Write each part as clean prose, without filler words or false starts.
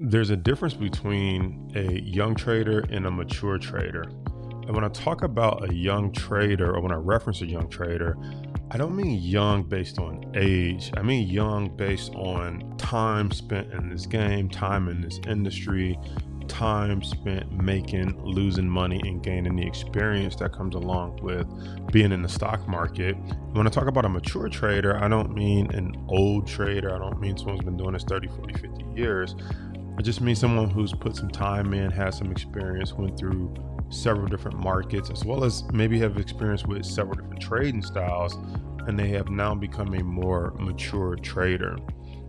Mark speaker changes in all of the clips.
Speaker 1: There's a difference between a young trader and a mature trader. And when I talk about a young trader, or when I reference a young trader, I don't mean young based on age. I mean young based on time spent in this game, time in this industry, time spent losing money, and gaining the experience that comes along with being in the stock market. When I talk about a mature trader, I don't mean an old trader. I don't mean someone's been doing this 30, 40, 50 years. I just mean someone who's put some time in, has some experience, went through several different markets, as well as maybe have experience with several different trading styles, and they have now become a more mature trader.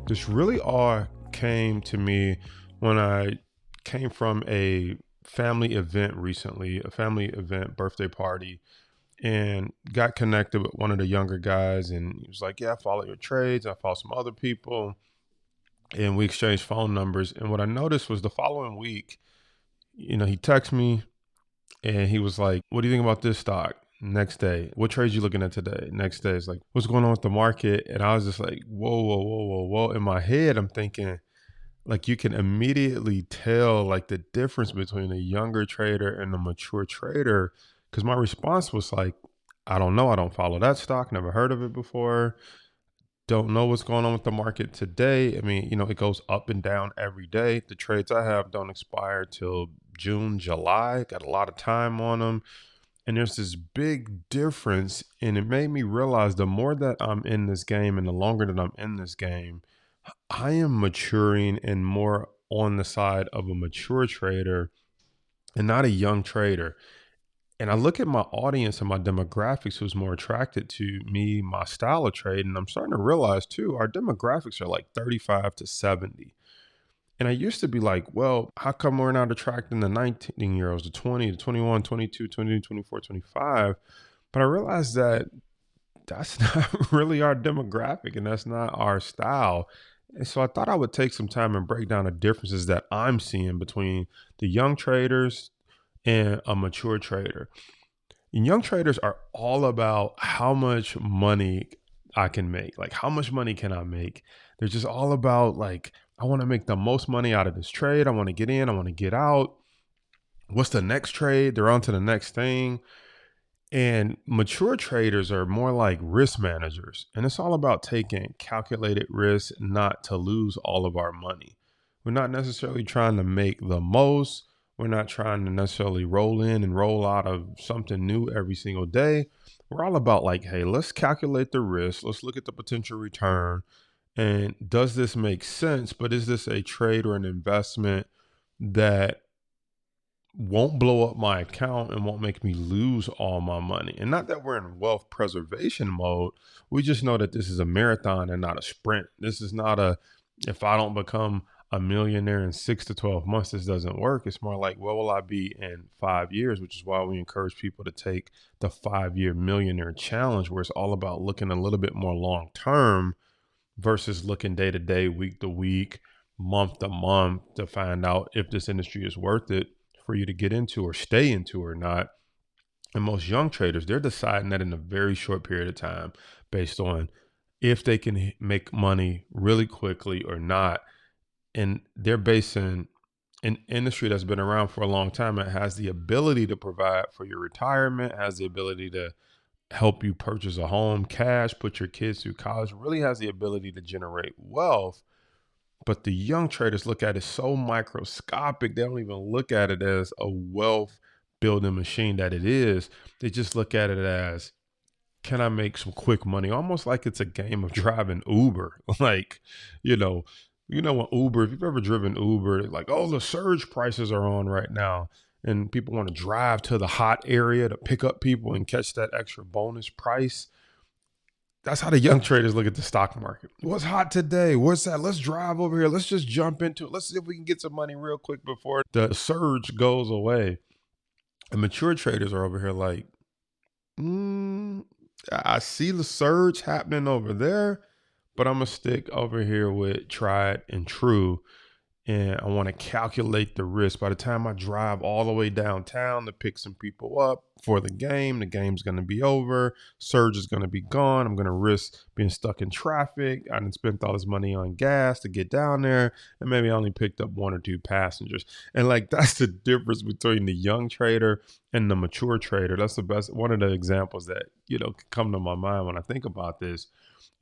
Speaker 1: This really all came to me when I came from a family event recently, a family event birthday party, and got connected with one of the younger guys. And he was like, yeah, I follow your trades. I follow some other people. And we exchanged phone numbers. And what I noticed was the following week, he texted me and he was like, what do you think about this stock? Next day, what trades you looking at today? Next day, it's like, what's going on with the market? And I was just like, whoa, whoa, whoa, whoa, whoa. In my head, I'm thinking, like, you can immediately tell like the difference between a younger trader and a mature trader. Because my response was like, I don't know. I don't follow that stock. Never heard of it before. Don't know what's going on with the market today. I mean, it goes up and down every day. The trades I have don't expire till June, July. Got a lot of time on them. And there's this big difference. And it made me realize the more that I'm in this game and the longer that I'm in this game, I am maturing and more on the side of a mature trader and not a young trader. And I look at my audience and my demographics who's more attracted to me, my style of trade. And I'm starting to realize too, our demographics are like 35 to 70. And I used to be like, well, how come we're not attracting the 19-year-olds, the 20, the 21, 22, 22, 24, 25? But I realized that that's not really our demographic and that's not our style. And so I thought I would take some time and break down the differences that I'm seeing between the young traders and a mature trader. And young traders are all about how much money I can make. Like, how much money can I make? They're just all about like, I want to make the most money out of this trade. I want to get in. I want to get out. What's the next trade? They're on to the next thing. And mature traders are more like risk managers. And it's all about taking calculated risks, not to lose all of our money. We're not necessarily trying to make the most. We're not trying to necessarily roll in and roll out of something new every single day. We're all about like, hey, let's calculate the risk. Let's look at the potential return. And does this make sense? But is this a trade or an investment that won't blow up my account and won't make me lose all my money? And not that we're in wealth preservation mode. We just know that this is a marathon and not a sprint. This is not if I don't become a millionaire in 6 to 12 months, this doesn't work. It's more like, what will I be in 5 years? Which is why we encourage people to take the 5-year millionaire challenge, where it's all about looking a little bit more long term versus looking day to day, week to week, month to month to find out if this industry is worth it for you to get into or stay into or not. And most young traders, they're deciding that in a very short period of time based on if they can make money really quickly or not. And they're basing an industry that's been around for a long time. It has the ability to provide for your retirement, has the ability to help you purchase a home, cash, put your kids through college, really has the ability to generate wealth. But the young traders look at it so microscopic. They don't even look at it as a wealth building machine that it is. They just look at it as, can I make some quick money? Almost like it's a game of driving Uber. Like, when Uber, if you've ever driven Uber, like, oh, the surge prices are on right now. And people want to drive to the hot area to pick up people and catch that extra bonus price. That's how the young traders look at the stock market. What's hot today? What's that? Let's drive over here. Let's just jump into it. Let's see if we can get some money real quick before the surge goes away. And mature traders are over here like, I see the surge happening over there, but I'm going to stick over here with tried and true. And I want to calculate the risk. By the time I drive all the way downtown to pick some people up, for the game. The game's going to be over. Surge is going to be gone. I'm going to risk being stuck in traffic. I didn't spend all this money on gas to get down there, and maybe I only picked up 1 or 2 passengers. And like, that's the difference between the young trader and the mature trader. That's the best, one of the examples that, can come to my mind when I think about this.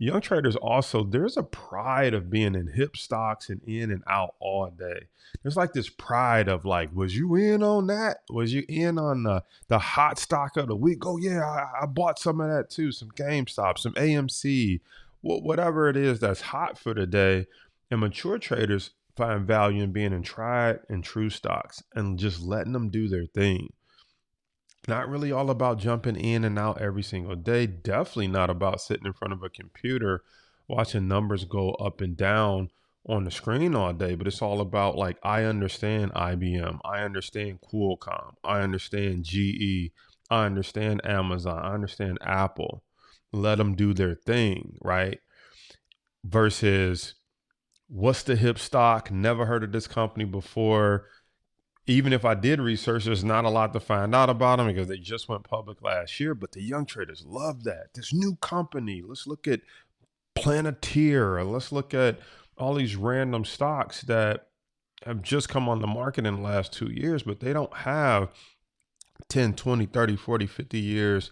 Speaker 1: Young traders also, there's a pride of being in hip stocks and in and out all day. There's like this pride of like, was you in on that? Was you in on the hot stock of the week? Oh yeah, I bought some of that too. Some GameStop, some AMC, whatever it is that's hot for the day. And mature traders find value in being in tried and true stocks and just letting them do their thing. Not really all about jumping in and out every single day. Definitely not about sitting in front of a computer watching numbers go up and down on the screen all day. But it's all about like, I understand IBM. I understand Qualcomm. I understand GE. I understand Amazon. I understand Apple. Let them do their thing, right? Versus, what's the hip stock? Never heard of this company before. Even if I did research, there's not a lot to find out about them because they just went public last year. But the young traders love that. This new company. Let's look at Planeteer. Let's look at all these random stocks that have just come on the market in the last 2 years, but they don't have 10, 20, 30, 40, 50 years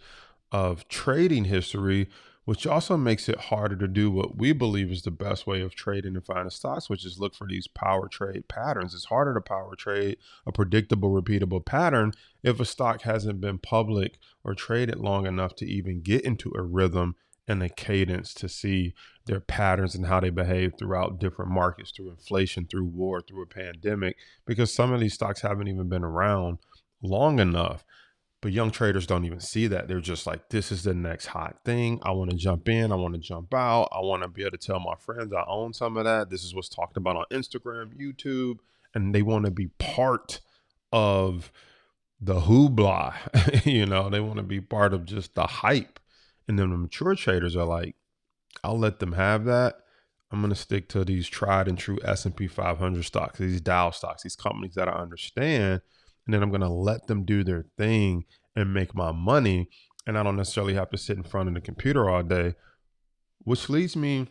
Speaker 1: of trading history, which also makes it harder to do what we believe is the best way of trading and finding stocks, which is look for these power trade patterns. It's harder to power trade a predictable, repeatable pattern if a stock hasn't been public or traded long enough to even get into a rhythm and a cadence to see their patterns and how they behave throughout different markets, through inflation, through war, through a pandemic, because some of these stocks haven't even been around long enough. But young traders don't even see that. They're just like, this is the next hot thing. I want to jump in. I want to jump out. I want to be able to tell my friends I own some of that. This is what's talked about on Instagram, YouTube. And they want to be part of the hoopla. They want to be part of just the hype. And then the mature traders are like, I'll let them have that. I'm going to stick to these tried and true S&P 500 stocks, these Dow stocks, these companies that I understand. And then I'm going to let them do their thing and make my money. And I don't necessarily have to sit in front of the computer all day, which leads me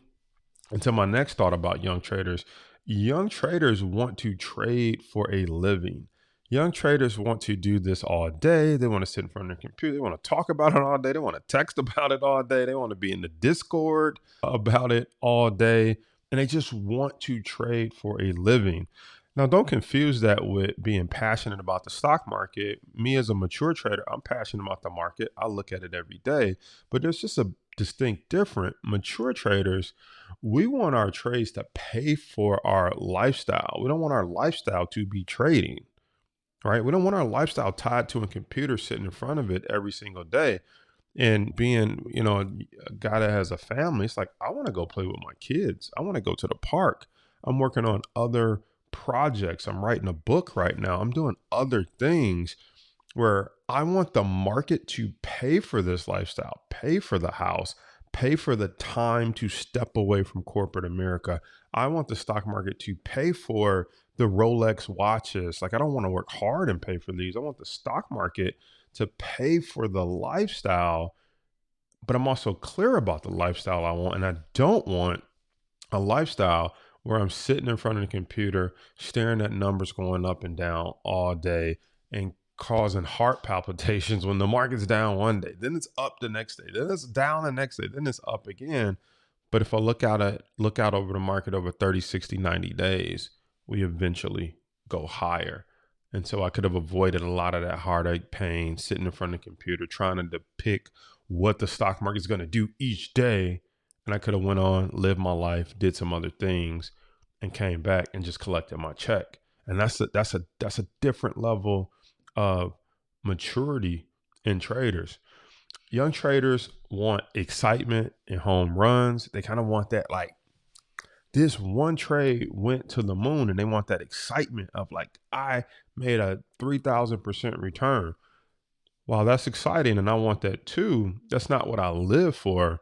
Speaker 1: into my next thought about young traders. Young traders want to trade for a living. Young traders want to do this all day. They want to sit in front of the computer. They want to talk about it all day. They want to text about it all day. They want to be in the Discord about it all day. And they just want to trade for a living. Now, don't confuse that with being passionate about the stock market. Me as a mature trader, I'm passionate about the market. I look at it every day, but there's just a distinct difference. Mature traders, we want our trades to pay for our lifestyle. We don't want our lifestyle to be trading, right? We don't want our lifestyle tied to a computer sitting in front of it every single day. And being, a guy that has a family, it's like, I want to go play with my kids. I want to go to the park. I'm working on other projects. I'm writing a book right now. I'm doing other things where I want the market to pay for this lifestyle, pay for the house, pay for the time to step away from corporate America. I want the stock market to pay for the Rolex watches. Like, I don't want to work hard and pay for these. I want the stock market to pay for the lifestyle, but I'm also clear about the lifestyle I want. And I don't want a lifestyle where I'm sitting in front of the computer, staring at numbers going up and down all day and causing heart palpitations when the market's down one day, then it's up the next day, then it's down the next day, then it's up again. But if I look out over the market over 30, 60, 90 days, we eventually go higher. And so I could have avoided a lot of that heartache pain, sitting in front of the computer, trying to depict what the stock market is going to do each day. And I could have went on, lived my life, did some other things, and came back and just collected my check. And that's a different level of maturity in traders. Young traders want excitement and home runs. They kind of want that, like, this one trade went to the moon, and they want that excitement of like, I made a 3,000% return. While that's exciting and I want that too, that's not what I live for.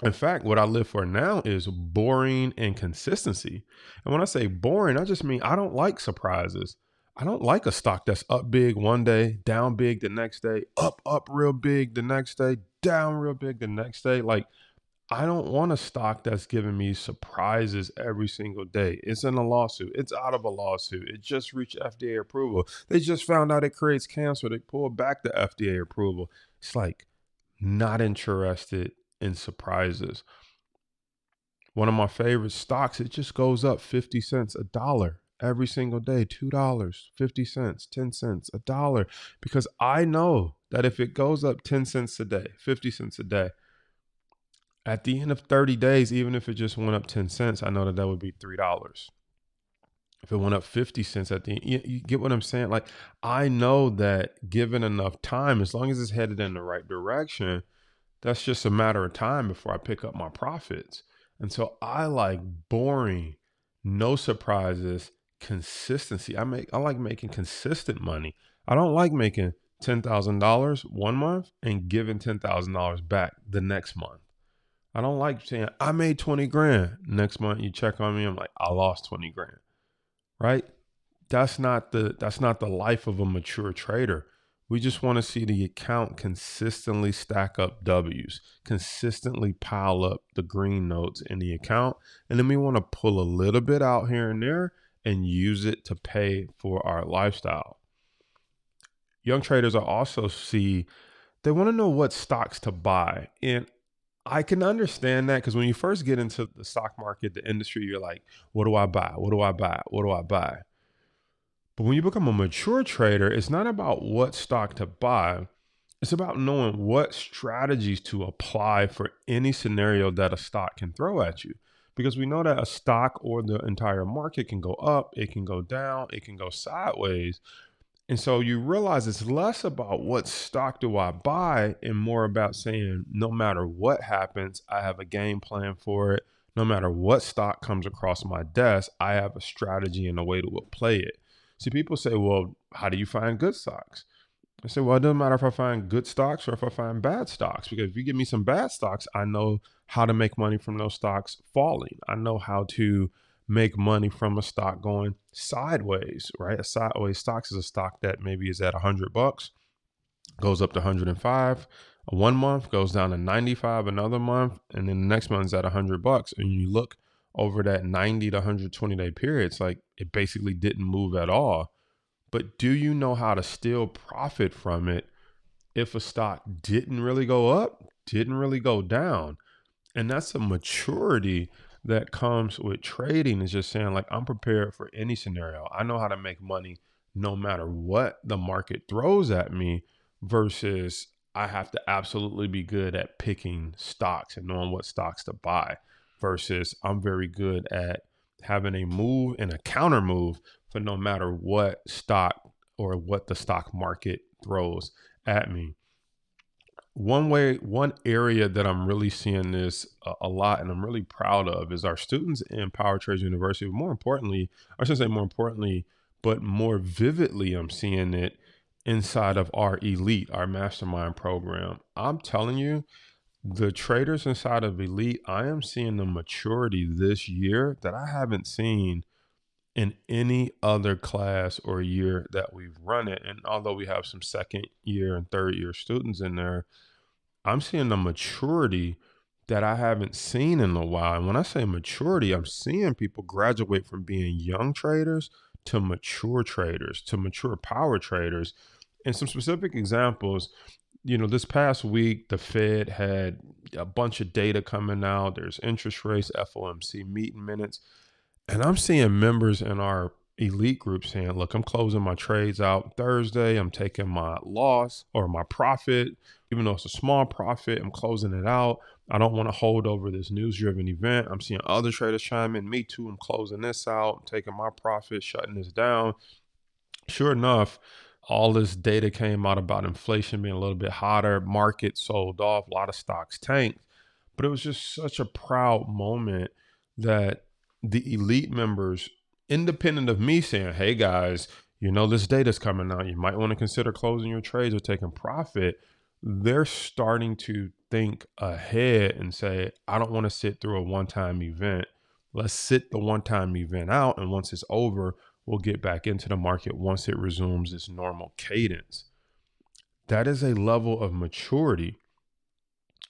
Speaker 1: In fact, what I live for now is boring and consistency. And when I say boring, I just mean I don't like surprises. I don't like a stock that's up big one day, down big the next day, up real big the next day, down real big the next day. Like, I don't want a stock that's giving me surprises every single day. It's in a lawsuit. It's out of a lawsuit. It just reached FDA approval. They just found out it creates cancer. They pulled back the FDA approval. It's like, not interested in surprises. One of my favorite stocks, it just goes up 50 cents, a dollar every single day, $2, 50 cents, 10 cents, a dollar, because I know that if it goes up 10 cents a day, 50 cents a day, at the end of 30 days, even if it just went up 10 cents, I know that would be $3. If it went up 50 cents at the end, you get what I'm saying? Like, I know that given enough time, as long as it's headed in the right direction, that's just a matter of time before I pick up my profits. And so I like boring, no surprises, consistency. I like making consistent money. I don't like making $10,000 one month and giving $10,000 back the next month. I don't like saying I made 20 grand. Next month you check on me, I'm like, I lost 20 grand. Right? That's not the life of a mature trader. We just want to see the account consistently stack up W's, consistently pile up the green notes in the account. And then we want to pull a little bit out here and there and use it to pay for our lifestyle. Young traders are also they want to know what stocks to buy. And I can understand that, because when you first get into the stock market, the industry, you're like, what do I buy? What do I buy? What do I buy? But when you become a mature trader, it's not about what stock to buy. It's about knowing what strategies to apply for any scenario that a stock can throw at you. Because we know that a stock or the entire market can go up, it can go down, it can go sideways. And so you realize it's less about what stock do I buy and more about saying, no matter what happens, I have a game plan for it. No matter what stock comes across my desk, I have a strategy and a way to play it. See, people say, well, how do you find good stocks? I say, well, it doesn't matter if I find good stocks or if I find bad stocks, because if you give me some bad stocks, I know how to make money from those stocks falling. I know how to make money from a stock going sideways, right? A sideways stock is a stock that maybe is at $100, goes up to 105 one month, goes down to 95 another month, and then the next month's at $100. And you look over that 90 to 120 day period, it's like it basically didn't move at all. But do you know how to still profit from it if a stock didn't really go up, didn't really go down? And that's a maturity that comes with trading, is just saying, like, I'm prepared for any scenario. I know how to make money no matter what the market throws at me, versus I have to absolutely be good at picking stocks and knowing what stocks to buy, versus I'm very good at having a move and a counter move for no matter what stock or what the stock market throws at me. One area that I'm really seeing this a lot, and I'm really proud of, is our students in Power Trades University. But more importantly, I shouldn't say more importantly, but more vividly, I'm seeing it inside of our elite, our mastermind program. I'm telling you, the traders inside of elite, I am seeing the maturity this year that I haven't seen in any other class or year that we've run it. And although we have some second year and third year students in there, I'm seeing the maturity that I haven't seen in a while. And when I say maturity, I'm seeing people graduate from being young traders to mature traders, to mature power traders. And some specific examples, this past week, the Fed had a bunch of data coming out. There's interest rates, FOMC meeting minutes. And I'm seeing members in our elite group saying, look, I'm closing my trades out Thursday. I'm taking my loss or my profit, even though it's a small profit, I'm closing it out. I don't want to hold over this news-driven event. I'm seeing other traders chime in. Me too. I'm closing this out. I'm taking my profit, shutting this down. Sure enough, all this data came out about inflation being a little bit hotter. Market sold off. A lot of stocks tanked. But it was just such a proud moment that the elite members, independent of me saying, hey guys, this data's coming out, you might want to consider closing your trades or taking profit, they're starting to think ahead and say, I don't want to sit through a one-time event. Let's sit the one-time event out. And once it's over, will get back into the market once it resumes its normal cadence. That is a level of maturity.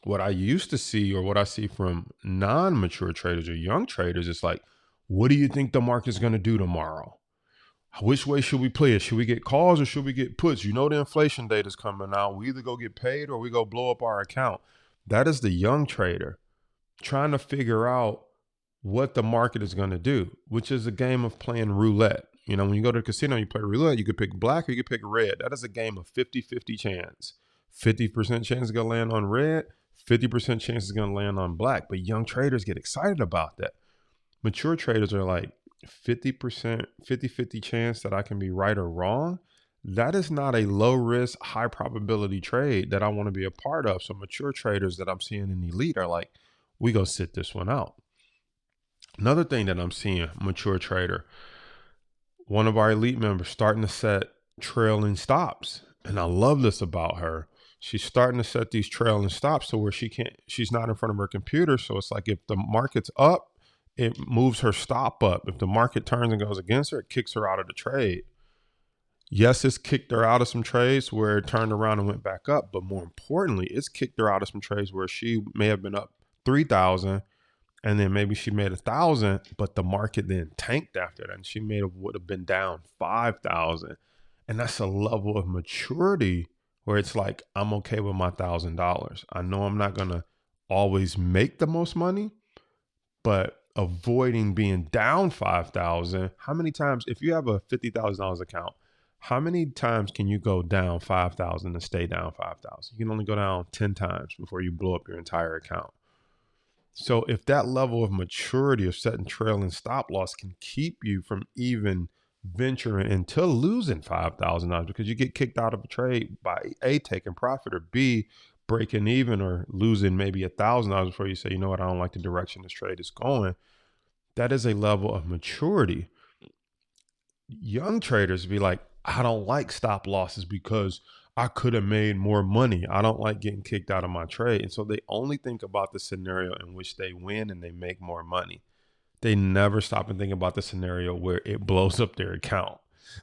Speaker 1: What I used to see, or what I see from non-mature traders or young traders, is like, what do you think the market's going to do tomorrow? Which way should we play it? Should we get calls or should we get puts? You know, the inflation data is coming out. We either go get paid or we go blow up our account. That is the young trader trying to figure out what the market is going to do, which is a game of playing roulette. You know, when you go to the casino, you play roulette, you could pick black or you could pick red. That is a game of 50-50 chance. 50% chance is going to land on red, 50% chance is going to land on black. But young traders get excited about that. Mature traders are like 50%, 50-50 chance that I can be right or wrong. That is not a low risk, high probability trade that I want to be a part of. So mature traders that I'm seeing in Elite are like, we go sit this one out. Another thing that I'm seeing, mature trader, one of our Elite members starting to set trailing stops. And I love this about her. She's starting to set these trailing stops to where she's not in front of her computer. So it's like if the market's up, it moves her stop up. If the market turns and goes against her, it kicks her out of the trade. Yes, it's kicked her out of some trades where it turned around and went back up. But more importantly, it's kicked her out of some trades where she may have been up 3,000 and then maybe she made 1,000, but the market then tanked after that and she would have been down 5,000. And that's a level of maturity where it's like, I'm okay with my $1,000. I know I'm not going to always make the most money, but avoiding being down 5,000. How many times, if you have a $50,000 account, how many times can you go down 5,000 and stay down 5,000? You can only go down 10 times before you blow up your entire account. So if that level of maturity of setting trailing stop loss can keep you from even venturing into losing $5,000 because you get kicked out of a trade by A, taking profit, or B, breaking even or losing maybe $1,000 before you say, you know what, I don't like the direction this trade is going. That is a level of maturity. Young traders be like, I don't like stop losses because I could have made more money. I don't like getting kicked out of my trade. And so they only think about the scenario in which they win and they make more money. They never stop and think about the scenario where it blows up their account.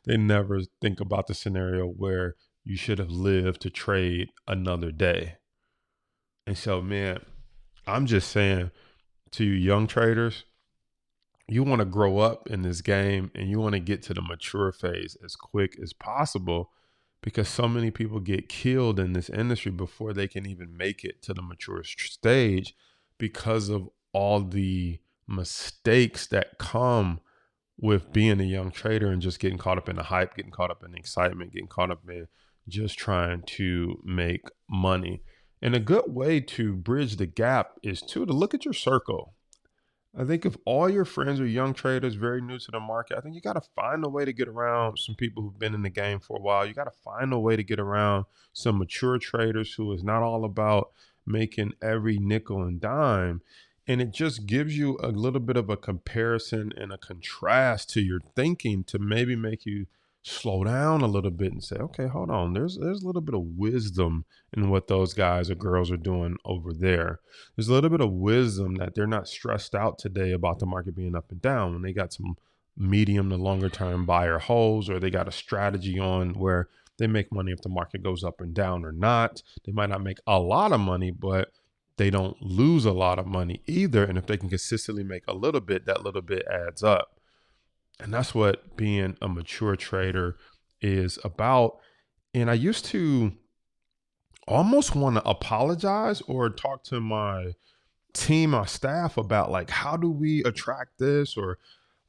Speaker 1: They never think about the scenario where you should have lived to trade another day. And so, man, I'm just saying to you young traders, you want to grow up in this game and you want to get to the mature phase as quick as possible, because so many people get killed in this industry before they can even make it to the mature stage because of all the mistakes that come with being a young trader and just getting caught up in the hype, getting caught up in the excitement, getting caught up in just trying to make money. And a good way to bridge the gap is to look at your circle. I think if all your friends are young traders, very new to the market, I think you got to find a way to get around some people who've been in the game for a while. You got to find a way to get around some mature traders who is not all about making every nickel and dime. And it just gives you a little bit of a comparison and a contrast to your thinking to maybe make you slow down a little bit and say, okay, hold on. There's a little bit of wisdom in what those guys or girls are doing over there. There's a little bit of wisdom that they're not stressed out today about the market being up and down when they got some medium to longer term buyer holds, or they got a strategy on where they make money if the market goes up and down or not. They might not make a lot of money, but they don't lose a lot of money either. And if they can consistently make a little bit, that little bit adds up. And that's what being a mature trader is about. And I used to almost want to apologize or talk to my team, my staff about like, how do we attract this? Or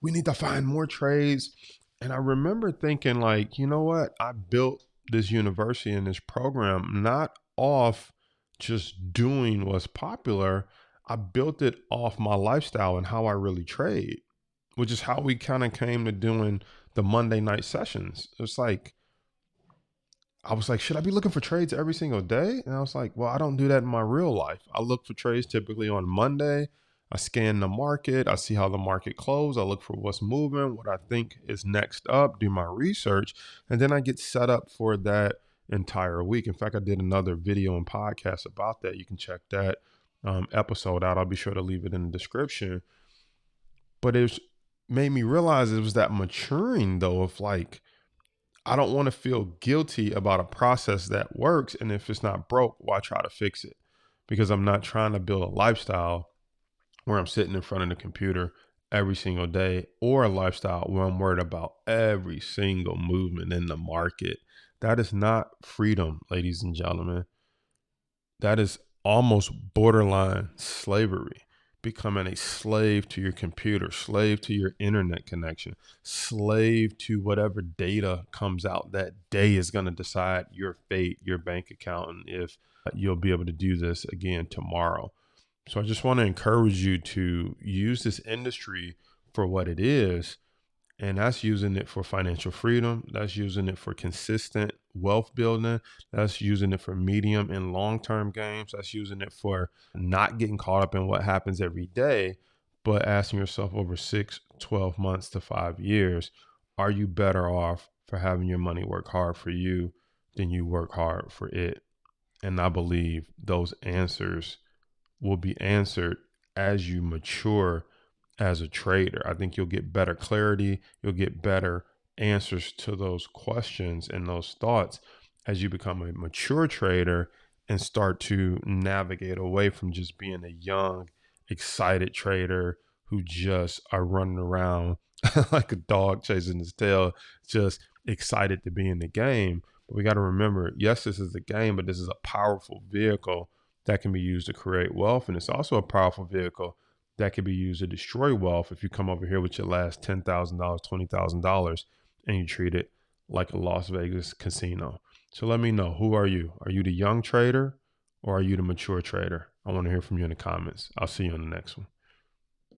Speaker 1: we need to find more trades. And I remember thinking like, you know what? I built this university and this program not off just doing what's popular. I built it off my lifestyle and how I really trade, which is how we kind of came to doing the Monday night sessions. It's like, I was like, should I be looking for trades every single day? And I was like, well, I don't do that in my real life. I look for trades typically on Monday. I scan the market. I see how the market closed. I look for what's moving, what I think is next up, do my research, and then I get set up for that entire week. In fact, I did another video and podcast about that. You can check that episode out. I'll be sure to leave it in the description. But made me realize it was that maturing though of like, I don't want to feel guilty about a process that works. And if it's not broke, why try to fix it? Because I'm not trying to build a lifestyle where I'm sitting in front of the computer every single day, or a lifestyle where I'm worried about every single movement in the market. That is not freedom, ladies and gentlemen. That is almost borderline slavery, becoming a slave to your computer, slave to your internet connection, slave to whatever data comes out that day is going to decide your fate, your bank account, and if you'll be able to do this again tomorrow. So I just want to encourage you to use this industry for what it is. And that's using it for financial freedom. That's using it for consistent wealth building. That's using it for medium and long-term gains. That's using it for not getting caught up in what happens every day, but asking yourself over 6, 12 months to 5 years, are you better off for having your money work hard for you than you work hard for it? And I believe those answers will be answered as you mature as a trader. I think you'll get better clarity. You'll get better answers to those questions and those thoughts as you become a mature trader and start to navigate away from just being a young, excited trader who just are running around like a dog chasing his tail, just excited to be in the game. But we got to remember, yes, this is a game, but this is a powerful vehicle that can be used to create wealth. And it's also a powerful vehicle that can be used to destroy wealth if you come over here with your last $10,000, $20,000, and you treat it like a Las Vegas casino. So let me know, who are you? Are you the young trader or are you the mature trader? I want to hear from you in the comments. I'll see you on the next one.